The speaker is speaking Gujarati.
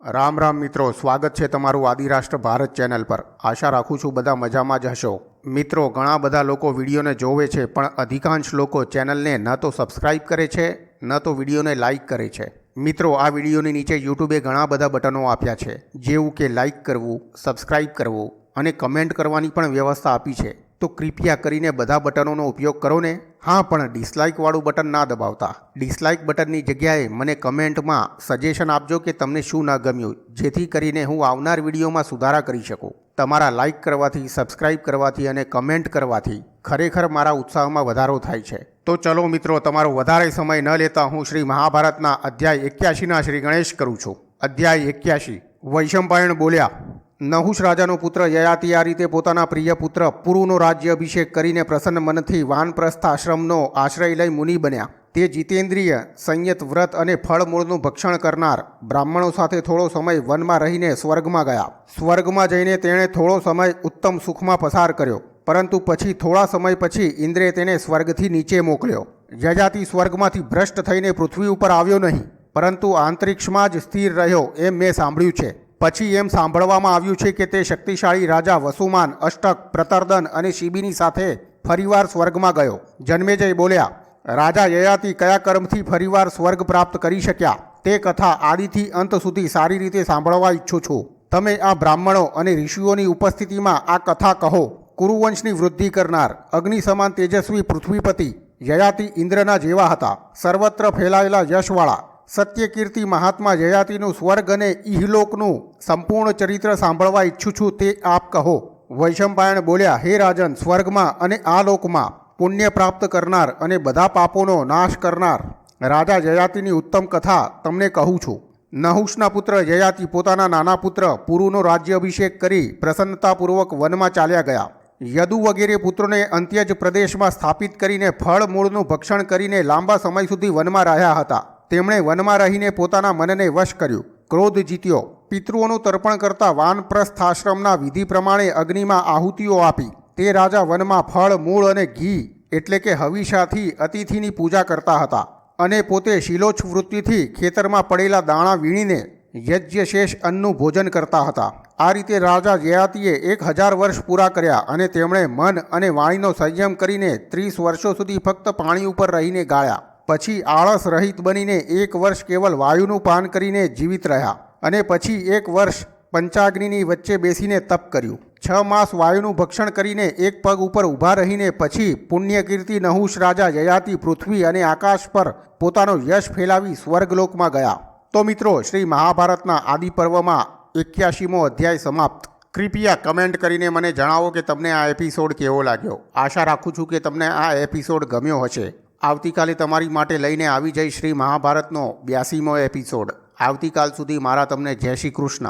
રામ રામ મિત્રો, સ્વાગત છે તમારું આદિરાષ્ટ્ર ભારત ચેનલ પર। આશા રાખું છું બધા મજામાં જ હશો। મિત્રો, ઘણા બધા લોકો વિડીયોને જોવે છે, પણ અધિકાંશ લોકો ચેનલને ન તો સબસ્ક્રાઇબ કરે છે ન તો વિડીયોને લાઇક કરે છે। મિત્રો, આ વિડીયોની નીચે યુટ્યુબે ઘણા બધા બટનો આપ્યા છે, જેવું કે લાઇક કરવું, સબસ્ક્રાઇબ કરવું અને કમેન્ટ કરવાની પણ વ્યવસ્થા આપી છે। તો કૃપયા કરીને બધા બટનોનો ઉપયોગ કરો ને। હા, પણ ડિસલાઇકવાળું બટન ના દબાવતા। ડિસલાઇક બટનની જગ્યાએ મને કમેન્ટમાં સજેશન આપજો કે તમને શું ના ગમ્યું, જેથી કરીને હું આવનાર વિડીયોમાં સુધારા કરી શકું। તમારા લાઇક કરવાથી, સબસ્ક્રાઇબ કરવાથી અને કમેન્ટ કરવાથી ખરેખર મારા ઉત્સાહમાં વધારો થાય છે। તો ચલો મિત્રો, તમારો વધારે સમય ન લેતા હું શ્રી મહાભારતના અધ્યાય 81ના શ્રી ગણેશ કરું છું। અધ્યાય 81। વૈશંપાયણ બોલ્યા, નહુષ રાજાનો પુત્ર યયાતિ આ રીતે પોતાના પ્રિય પુત્ર પુરુનો રાજ્ય અભિષેક કરીને પ્રસન્ન મનથી વાનપ્રસ્થ આશ્રમનો આશ્રય લઈ મુનિ બન્યા। તે જીતેન્દ્રિય, સંયત વ્રત અને ફળમૂળનું ભક્ષણ કરનાર બ્રાહ્મણો સાથે થોડો સમય વનમાં રહીને સ્વર્ગમાં ગયા। સ્વર્ગમાં જઈને તેણે થોડો સમય ઉત્તમ સુખમાં પસાર કર્યો, પરંતુ પછી થોડા સમય પછી ઇન્દ્રે તેને સ્વર્ગથી નીચે મોકલ્યો। યયાતિ સ્વર્ગમાંથી ભ્રષ્ટ થઈને પૃથ્વી ઉપર આવ્યો નહીં, પરંતુ આંતરિક્ષમાં જ સ્થિર રહ્યો એમ મેં સાંભળ્યું છે। પછી એમ સાંભળવામાં આવ્યું છે કે તે શક્તિશાળી રાજા વસુમાન, અષ્ટક, પ્રતર્દન અને શિબીની સાથે ફરીવાર સ્વર્ગમાં ગયો। જન્મેજય બોલ્યા, રાજા યયાતિ કયા કર્મથી ફરીવાર સ્વર્ગ પ્રાપ્ત કરી શક્યા તે કથા આદિથી અંત સુધી સારી રીતે સાંભળવા ઈચ્છું છું। તમે આ બ્રાહ્મણો અને ઋષિઓની ઉપસ્થિતિમાં આ કથા કહો। કુરુવંશની વૃદ્ધિ કરનાર અગ્નિ સમાન તેજસ્વી પૃથ્વીપતિ યયાતિ ઇન્દ્રના જેવા હતા। સર્વત્ર ફેલાયેલા યશવાળા સત્યકીર્તિ મહાત્મા યયાતિનું સ્વર્ગ અને ઇહલોકનું સંપૂર્ણ ચરિત્ર સાંભળવા ઈચ્છું છું, તે આપ કહો। વૈશંપાયણ બોલ્યા, હે રાજન, સ્વર્ગમાં અને આ લોકમાં પુણ્ય પ્રાપ્ત કરનાર અને બધા પાપોનો નાશ કરનાર રાજા યયાતિની ઉત્તમ કથા તમને કહું છું। નહુષના પુત્ર યયાતિ પોતાના નાના પુત્ર પુરુનો રાજ્ય અભિષેક કરી પ્રસન્નતાપૂર્વક વનમાં ચાલ્યા ગયા। યદુ વગેરે પુત્રોને અંત્યજ પ્રદેશમાં સ્થાપિત કરીને ફળ મૂળનું ભક્ષણ કરીને લાંબા સમય સુધી વનમાં રહ્યા હતા। તેમણે વનમાં રહીને પોતાના મનને વશ કર્યું, ક્રોધ જીત્યો, પિતૃઓનું તર્પણ કરતા વાનપ્રસ્થાશ્રમના વિધિ પ્રમાણે અગ્નિમાં આહુતિઓ આપી। તે રાજા વનમાં ફળ, મૂળ અને ઘી એટલે કે હવિષાથી અતિથિની પૂજા કરતા હતા અને પોતે શિલોચ્છ વૃત્તિથી ખેતરમાં પડેલા દાણા વીણીને યજ્ઞશેષ અન્નનું ભોજન કરતા હતા। આ રીતે રાજા યયાતિએ 1000 વર્ષ પૂરા કર્યા અને તેમણે મન અને વાણીનો સંયમ કરીને 30 વર્ષો સુધી ફક્ત પાણી ઉપર રહીને ગાળ્યા। પછી આળસ રહિત બનીને 1 વર્ષ કેવલ વાયુનું પાન કરીને જીવિત રહ્યા અને પછી 1 વર્ષ પંચાગ્નિની વચ્ચે બેસીને તપ કર્યું। 6 માસ વાયુનું ભક્ષણ કરીને એક પગ ઉપર ઊભા રહીને પછી પુણ્યકીર્તિ નહુષ રાજા યયાતિ પૃથ્વી અને આકાશ પર પોતાનો યશ ફેલાવી સ્વર્ગલોકમાં ગયા। તો મિત્રો, શ્રી મહાભારતના આદિ પર્વમાં 81મો અધ્યાય સમાપ્ત। કૃપયા કમેન્ટ કરીને મને જણાવો કે તમને આ એપિસોડ કેવો લાગ્યો। આશા રાખું છું કે તમને આ એપિસોડ ગમ્યો હશે। આવતીકાલે તમારી માટે લઈને આવી જઈ શ્રી મહાભારતનો 82મો એપિસોડ। આવતીકાલ સુધી મારા તમને જય શ્રી કૃષ્ણ।